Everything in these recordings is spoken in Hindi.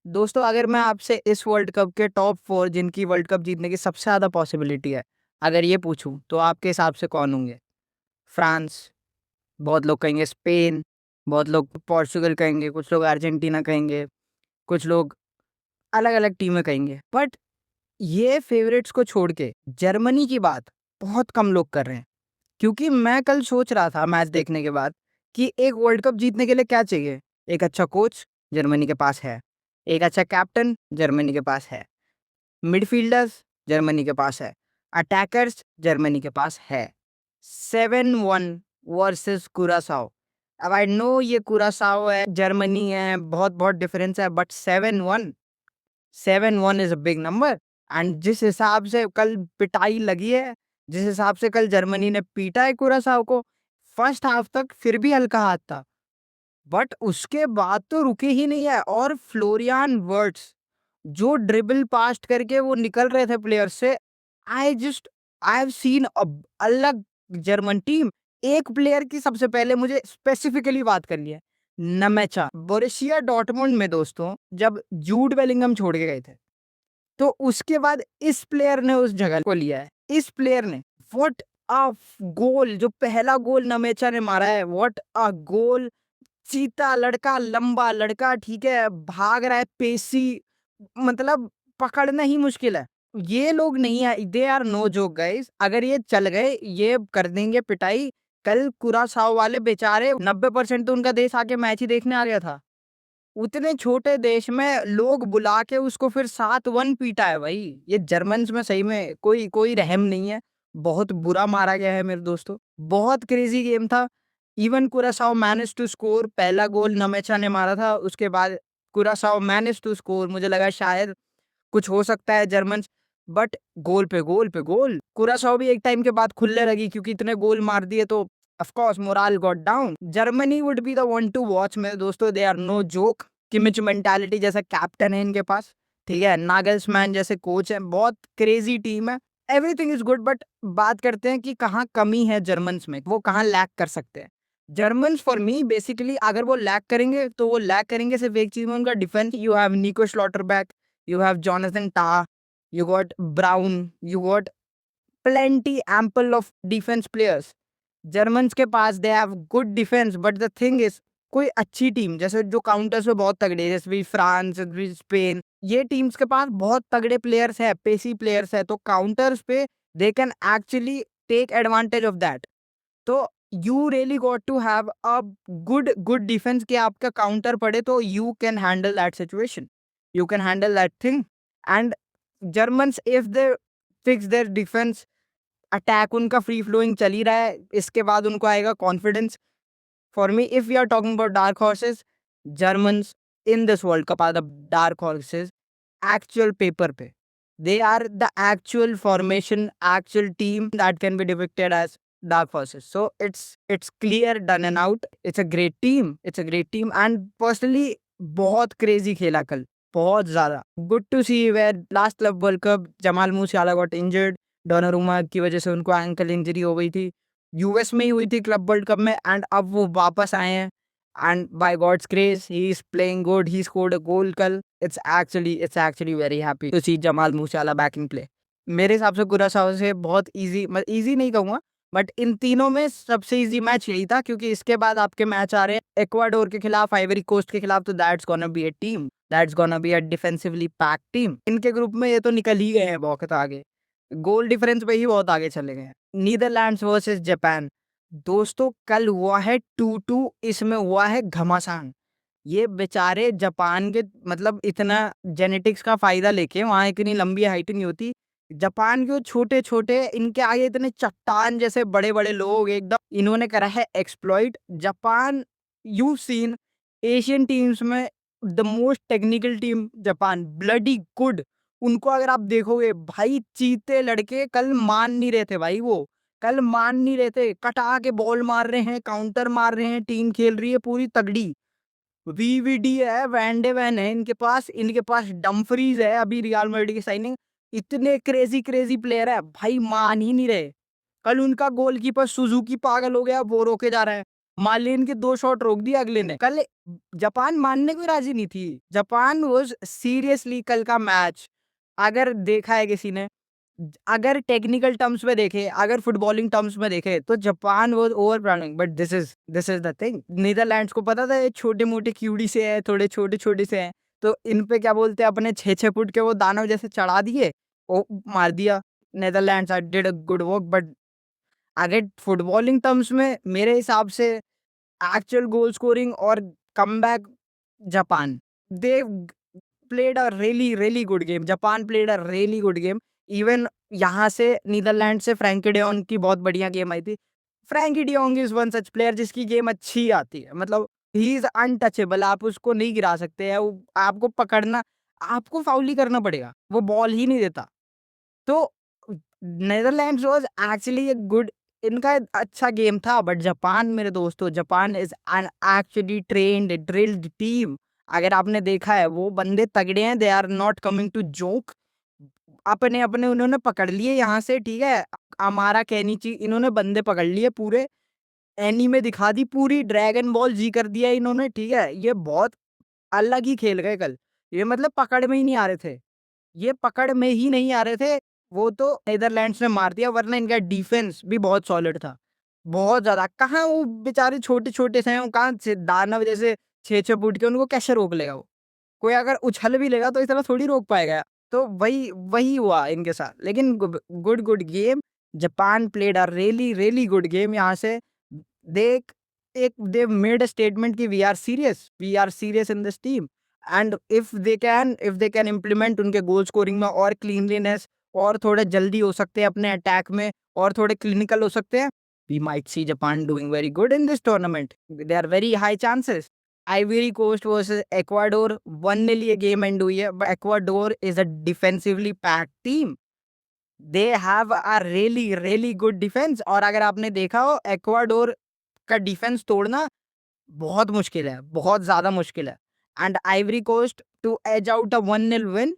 दोस्तों अगर मैं आपसे इस वर्ल्ड कप के टॉप 4 जिनकी वर्ल्ड कप जीतने की सबसे ज़्यादा पॉसिबिलिटी है, अगर ये पूछूँ तो आपके हिसाब से कौन होंगे? फ्रांस, बहुत लोग कहेंगे स्पेन, बहुत लोग पोर्चुगल कहेंगे, कुछ लोग अर्जेंटीना कहेंगे, कुछ लोग अलग-अलग टीमें कहेंगे। बट ये फ़ेवरेट्स को छोड़ के जर्मनी की बात बहुत कम लोग कर रहे हैं। क्योंकि मैं कल सोच रहा था मैच देखने के बाद कि एक वर्ल्ड कप जीतने के लिए क्या चाहिए? एक अच्छा कोच, जर्मनी के पास है। एक अच्छा कैप्टन, जर्मनी के पास है। मिडफील्डर्स, जर्मनी के पास है। अटैकर्स, जर्मनी के पास है। 7-1 वर्सेस कुरासाओ। अब आई नो ये कुरासाओ है, जर्मनी है, बहुत-बहुत डिफरेंस है, but 7-1 7-1 is a big number. And जिस हिसाब से कल पिटाई लगी है, जिस हिसाब से कल जर्मनी ने पीटा है कुरासाओ को, फर्स्ट हाफ तक फिर भी हल्का हाथ था। बट उसके बाद तो रुके ही नहीं है। और फ्लोरियन वर्ट्स जो ड्रिबल पास्ट करके वो निकल रहे थे प्लेयर से, आई हैव सीन अलग जर्मन टीम। एक प्लेयर की सबसे पहले मुझे स्पेसिफिकली बात करनी है, नमेचा। बोरुसिया डॉर्टमुंड में दोस्तों जब जूड बेलिंगम छोड़ के गए थे, तो उसके बाद इस प्लेयर ने उस जगह को लिया है। इस प्लेयर ने व्हाट अ गोल, जो पहला गोल नमेचा ने मारा है, व्हाट अ गोल। चीता लड़का, लंबा लड़का, ठीक है, भाग रहा है, पेसी, मतलब पकड़ना ही मुश्किल है। ये लोग नहीं है, they are no joke guys. अगर ये चल गए, ये कर देंगे पिटाई। कल कुरासाओ वाले बेचारे 90% तो उनका देश आके मैच ही देखने आ गया था। उतने छोटे देश में लोग बुला के उसको फिर 7-1 पीटा है भाई। ये जर्मन्स में सही में कोई कोई रहम नहीं है। बहुत बुरा मारा गया है मेरे दोस्तों। बहुत क्रेजी गेम था। Even Curacao manage to score. पहला गोल नमेचा ने मारा था, उसके बाद कुरासाओ मैनेज टू स्कोर। मुझे लगा शायद कुछ हो सकता है जर्मन्स, बट गोल पे गोल पे गोल। कुरासाओ भी एक टाइम के बाद खुलने लगी क्योंकि इतने गोल मार दिए तो of course moral got down. Germany would be the one to watch मेरे दोस्तों। They are no joke. Kimmich mentality जैसा कैप्टन है इनके पास, ठीक है, नागल्समैन जैसे कोच है, बहुत क्रेजी टीम है। एवरीथिंग इज गुड, बट बात करते हैं कि कहाँ कमी है जर्मन्स में, वो कहाँ लैक कर सकते हैं। जर्मन्स फॉर मी बेसिकली अगर वो लैक करेंगे तो वो लैक करेंगे सिर्फ एक चीज में, उनका डिफेंस। यू हैव निको स्लॉटरबैक, you have Jonathan Tah, you got Brown, you got plenty ample of defense players. Germans के पास they have good defense, but the thing is कोई अच्छी टीम जैसे जो काउंटर्स पे बहुत तगड़े हैं, जैसे भी फ्रांस, भी स्पेन, ये टीम्स के पास बहुत तगड़े प्लेयर्स है, पेसी प्लेयर्स है, तो काउंटर्स पे they can actually take advantage of that. तो you really got to have a good defence कि आपका काउंटर पड़े तो you can handle that situation, you can handle that thing. And Germans if they fix their defence, attack उनका फ्री फ्लोइंग चल ही रहा है, इसके बाद उनको आएगा confidence. For me if we are talking about dark horses, Germans in this world cup are the dark horses. Actual paper पे they are the actual formation, actual team that can be depicted as dark horses. So it's clear, done and out. It's a great team, it's a great team, and personally बहुत क्रेजी खेला कल, बहुत ज्यादा। Good to see where last club world cup Jamal Musiala got injured. Donnarumma की वजह से उनको एंकल इंजरी हो गई थी, यूएस में ही हुई थी क्लब वर्ल्ड कप में, एंड अब वो वापस आए हैं। And by God's grace, he is playing good. He scored a goal कल. It's actually very happy to see Jamal Musiala back in play. मेरे हिसाब से कुरासाओ से बहुत इजी, इजी नहीं कहूँगा, बट इन तीनों में सबसे इजी मैच यही था, क्योंकि इसके बाद आपके मैच आ रहे हैं इक्वाडोर के खिलाफ, आइवरी कोस्ट के खिलाफ, तो that's gonna be a team, that's gonna be a defensively packed team. इनके ग्रुप में ये तो निकल ही गए हैं बहुत आगे, गोल डिफरेंस पे ही बहुत आगे चले गए हैं। नीदरलैंड्स वर्सेस जापान, दोस्तों कल हुआ है 2-2, इसमें हुआ है घमासान। ये बेचारे जापान के, मतलब इतना जेनेटिक्स का फायदा लेके, वहां इतनी लंबी हाइट नहीं होती। जापान के छोटे छोटे, इनके आगे इतने चट्टान जैसे बड़े बड़े लोग, एकदम इन्होंने करा है exploit. Japan, you seen Asian teams में the most technical team Japan, bloody good. उनको अगर आप देखोगे भाई, चीते लड़के कल मान नहीं रहे थे भाई, वो कल मान नहीं रहे थे, कटा के बॉल मार रहे हैं, काउंटर मार रहे हैं, टीम खेल रही है पूरी तगड़ी। वीवीडी है, वैंडे वैन है इनके पास डम्फरीज है, अभी रियल मैड्रिड की साइनिंग। इतने क्रेजी क्रेजी प्लेयर है भाई, मान ही नहीं रहे। कल उनका गोलकीपर सुजुकी पागल हो गया, वो रोके जा रहा है। मार्लिन के 2 शॉट रोक दिए अगले ने। कल जापान मानने को राजी नहीं थी। जापान वाज़ सीरियसली कल का मैच अगर देखा है किसी ने, अगर टेक्निकल टर्म्स में देखे, अगर फुटबॉलिंग टर्म्स में देखे तो Japan was overpowering, but this is the thing. Netherlands को पता था ये छोटे-मोटे क्यूडी से है, थोड़े छोटे-छोटे से हैं, तो इन पे क्या बोलते हैं अपने 6-6 फुट के वो दानव जैसे चढ़ा दिए, वो मार दिया। Netherlands did a good work, but अगर फुटबॉलिंग टर्म्स में मेरे हिसाब से एक्चुअल गोल स्कोरिंग और comeback, Japan they played a really good game. Japan played a really good game. Even यहाँ से नीदरलैंड से फ्रैंकी डियोंग की बहुत बढ़िया गेम आई थी। Frenkie de Jong is one such player जिसकी गेम अच्छी आती है, मतलब ही इज अनटचेबल, आप उसको नहीं गिरा सकते हैं। आपको पकड़ना, आपको फाउल ही करना पड़ेगा, वो बॉल ही नहीं देता। तो Netherlands was actually a good, इनका अच्छा गेम था, बट जापान मेरे दोस्तों, Japan is an actually trained drilled team. अगर आपने देखा है वो बंदे तगड़े हैं, they are not coming to joke. अपने अपने उन्होंने पकड़ लिए यहाँ से, ठीक है, हमारा केनिची, इन्होंने बंदे पकड़ लिए पूरे, एनीमे दिखा दी पूरी, ड्रैगन बॉल जी कर दिया इन्होंने, ठीक है। ये बहुत अलग ही खेल गए कल, ये मतलब पकड़ में ही नहीं आ रहे थे, ये पकड़ में ही नहीं आ रहे थे। वो तो नीदरलैंड्स ने मार दिया, वरना इनका डिफेंस भी बहुत सॉलिड था, बहुत ज़्यादा। कहाँ वो बेचारे छोटे-छोटे से हैं, वो कहाँ से दानव जैसे 6-6 फुट के, उनको कैसे रोक लेगा वो? कोई अगर उछल भी लेगा तो इतना थोड़ी रोक पाएगा। तो वही वही हुआ इनके साथ। लेकिन good game, Japan played a really good game. यहाँ से देख, एक दे मेड अ स्टेटमेंट कि we are serious in this team, and if they can implement उनके गोल स्कोरिंग में और क्लीनलीनेस, और थोड़े जल्दी हो सकते हैं अपने अटैक में, और थोड़े क्लिनिकल हो सकते हैं, we might see Japan doing very good in this tournament. There are very high chances. Ivory Coast versus Ecuador, 1-0 ये गेम एंड हुई है, but Ecuador is a defensively packed team. They have a really good defense, और अगर आपने देखा हो एक्वाडोर का डिफेंस तोड़ना बहुत मुश्किल है, बहुत ज़्यादा मुश्किल है। And Ivory Coast to edge out a 1-0 win,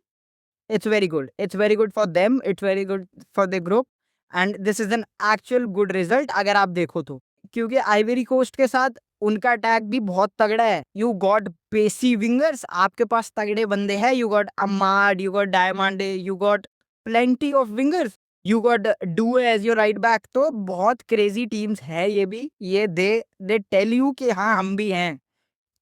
it's very good. It's very good for them. It's very good for the group. And this is an actual good result अगर आप देखो तो। क्योंकि आइवरी कोस्ट के साथ उनका अटैक भी बहुत तगड़ा है। यू गॉट पेसी विंगर्स, आपके पास तगड़े बंदे हैं। You got Amad, you got Diomande, you got plenty of wingers, you got Doue as your right back. तो बहुत क्रेजी टीम्स है ये भी। ये दे टेल यू कि हाँ हम भी हैं।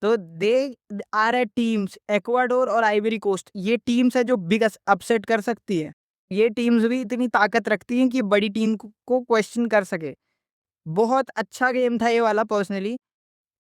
तो they are a teams, Ecuador और आइवरी कोस्ट, ये टीम्स है जो बिग अपसेट कर सकती है। ये टीम्स भी इतनी ताकत रखती हैं कि बड़ी टीम को क्वेश्चन कर सके। बहुत अच्छा गेम था ये वाला पर्सनली,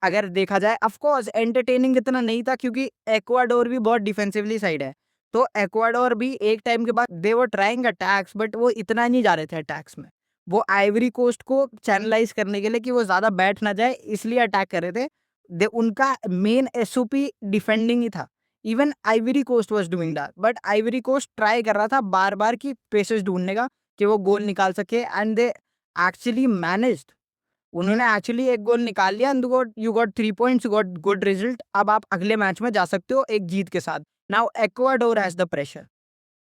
अगर देखा जाए। ऑफ कोर्स एंटरटेनिंग इतना नहीं था क्योंकि एक्वाडोर भी बहुत डिफेंसिवली साइड है। तो एक्वाडोर भी एक टाइम के बाद दे वर ट्राइंग अटैक्स, बट वो इतना नहीं जा रहे थे अटैक्स में। वो आइवरी कोस्ट को चैनलाइज करने के लिए कि वो ज़्यादा बैठ ना जाए, इसलिए अटैक कर रहे थे। दे उनका मेन एसओपी डिफेंडिंग ही था। Even Ivory Coast was doing that, but Ivory Coast try कर रहा था बार-बार कि पेसेस ढूँढने का कि वो गोल निकाल सके, एंड दे एक्चुअली मैनेज्ड। उन्होंने एक्चुअली एक गोल निकाल लिया, and you got 3 points, you got good result. अब आप अगले मैच में जा सकते हो एक जीत के साथ। Now Ecuador has the pressure.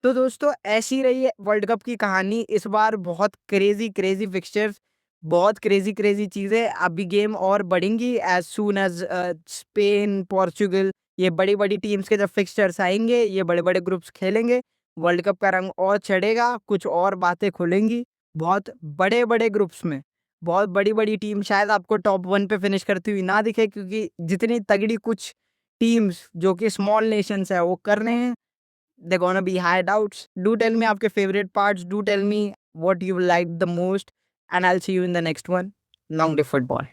तो दोस्तों ऐसी रही है वर्ल्ड कप की कहानी। इस बार बहुत क्रेजी फिक्सचर्स, बहुत क्रेजी चीज़ें। अभी गेम और बढ़ेंगी as soon as Spain, Portugal, ये बड़ी टीम्स के जब फिक्सचर्स आएंगे, ये बड़े ग्रुप्स खेलेंगे, वर्ल्ड कप का रंग और चढ़ेगा, कुछ और बातें खुलेंगी। बहुत बड़े ग्रुप्स में बहुत बड़ी टीम शायद आपको टॉप 1 पे फिनिश करती हुई ना दिखे, क्योंकि जितनी तगड़ी कुछ टीम्स जो कि स्मॉल नेशंस है वो कर रहे हैं, they're gonna be high doubts. Do tell me आपके favorite parts. Do tell me what you liked the most. And I'll see you in the next one. Long live football.